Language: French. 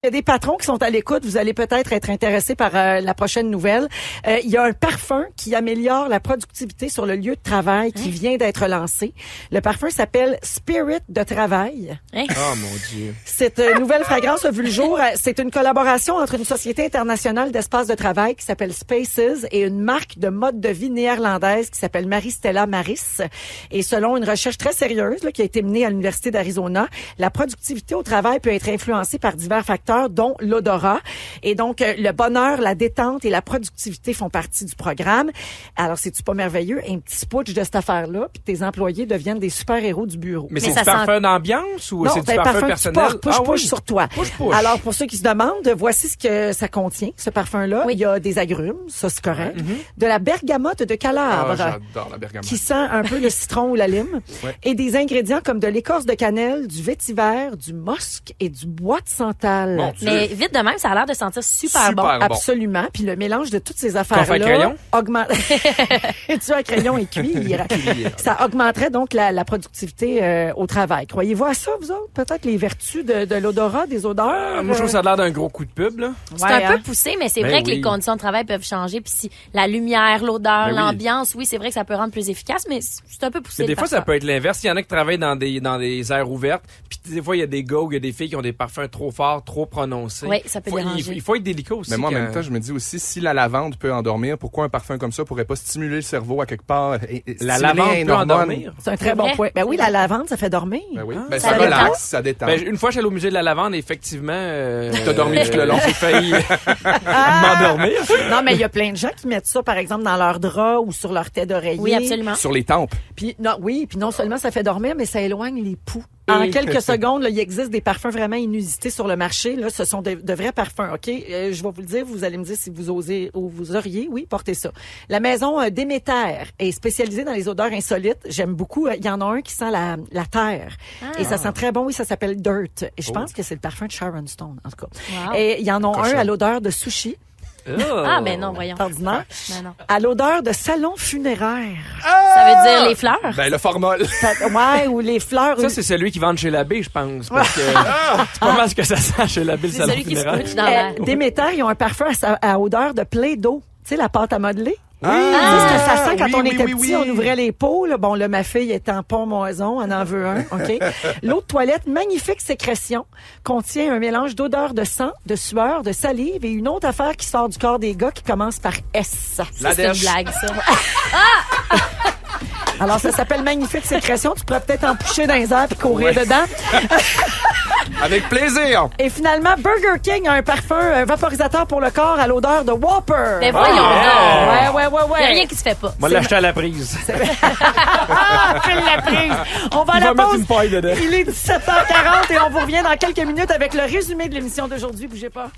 Il y a des patrons qui sont à l'écoute. Vous allez peut-être être intéressés par la prochaine nouvelle. Il y a un parfum qui améliore la productivité sur le lieu de travail qui vient d'être lancé. Le parfum s'appelle Spirit de travail. Hein? Oh mon Dieu. Cette nouvelle fragrance a vu le jour. C'est une collaboration entre une société internationale d'espace de travail qui s'appelle Spaces et une marque de mode de vie néerlandaise qui s'appelle Marie-Stella Maris. Et selon une recherche très sérieuse là, qui a été menée à l'Université d'Arizona, la productivité au travail peut être influencée par divers facteurs dont l'odorat. Et donc, le bonheur, la détente et la productivité font partie du programme. Alors, c'est-tu pas merveilleux? Un petit spooch de cette affaire-là, puis tes employés deviennent des super-héros du bureau. Mais Mais c'est ça du parfum d'ambiance ou Non, c'est du parfum personnel? Push sur toi. Push. Alors, pour ceux qui se demandent, voici ce que ça contient, ce parfum-là. Oui. Il y a des agrumes, ça c'est correct. De la bergamote de Calabre. Ah, j'adore la bergamote. Qui sent un peu le citron ou la lime. Ouais. Et des ingrédients comme de l'écorce de cannelle, du vétiver, du musc et du bois de santal. Mon Dieu. Mais vite de même, ça a l'air de sentir super bon. Super bon. Absolument. Puis le mélange de toutes ces Qu'on fait à affaires-là crayon? augmente. Tu as crayon et cuir. Ça augmenterait donc la productivité au travail. Croyez-vous à ça, vous autres? Peut-être les vertus de l'odorat, des odeurs? Moi, je trouve que ça a l'air d'un gros coup de pub, là. C'est Ouais, un peu hein? poussé, mais c'est Ben vrai que oui. les conditions de travail peuvent changer. Puis si la lumière, l'odeur, Ben oui. l'ambiance, oui, c'est vrai que ça peut rendre plus efficace, mais c'est un peu poussé. Mais des le fois, ça parfum. peut être l'inverse. Il y en a qui travaillent dans des aires ouvertes. Puis des fois, il y a des gars ou il y a des filles qui ont des parfums trop forts, trop prononcés. Oui, ça peut déranger. Il faut être délicat aussi. Mais moi, en quand- même temps, je me dis aussi, si la lavande peut endormir, pourquoi un parfum comme ça pourrait pas stimuler le cerveau à quelque part? Et La stimuler lavande une peut hormone? endormir. C'est un très bon vrai? point. Ben oui, la lavande, ça fait dormir. Ben oui. Ah, Ben, ça ça détend. relaxe, ça détend. Ben, une fois, je suis allé au musée de la lavande, et effectivement. T'as dormi tout le long. J'ai failli m'endormir. Non, mais il y a plein de gens qui mettent ça, par exemple, dans leur drap ou sur leur tête d'oreiller. Oui, absolument. Sur les tempes. Puis non seulement ça fait dormir, mais ça éloigne les poux. En quelques secondes, là, il existe des parfums vraiment inusités sur le marché. Là, ce sont de vrais parfums, OK? Je vais vous le dire, vous allez me dire si vous osez ou vous auriez, oui, porter ça. La maison Déméter est spécialisée dans les odeurs insolites. J'aime beaucoup. Il y en a un qui sent la terre. Et ça sent très bon. Oui, ça s'appelle Dirt. Et je pense que c'est le parfum de Sharon Stone, en tout cas. Wow. Et il y en a un Cochon. à l'odeur de sushi. Ah, ben non, voyons. Ordinaire. Non, non. À l'odeur de salon funéraire. Ça veut dire les fleurs? Ben, le formol. Ouais, ou les fleurs. Ça, c'est celui qui vend chez l'abbé, je pense. Parce que c'est pas mal ce que ça sent chez l'abbé, le C'est salon celui qui se funéraire. couche dans l'air. Déméter, ils ont un parfum à odeur de Play-Doh. Tu sais, la pâte à modeler. Ah, Tu sais, ce que ça sent quand oui, on oui, était oui, petit, oui. on ouvrait les pots. Là. Bon, là, ma fille est en pont-moison, on en veut un, OK? L'eau de toilette, magnifique sécrétion, contient un mélange d'odeur de sang, de sueur, de salive et une autre affaire qui sort du corps des gars qui commence par S. Ça, c'est une blague, ça. Alors, ça s'appelle magnifique sécrétion. Tu pourrais peut-être en poucher dans les airs puis courir dedans. Avec plaisir. Et finalement, Burger King a un parfum vaporisateur pour le corps à l'odeur de Whopper. Mais voyons yeah. donc. Ouais. Il n'y a rien qui se fait pas. Moi, l'acheter à la prise. Ah, file la prise. On va à Il la va mettre pause. une paille dedans. Il est 17h40 et on vous revient dans quelques minutes avec le résumé de l'émission d'aujourd'hui. Bougez pas.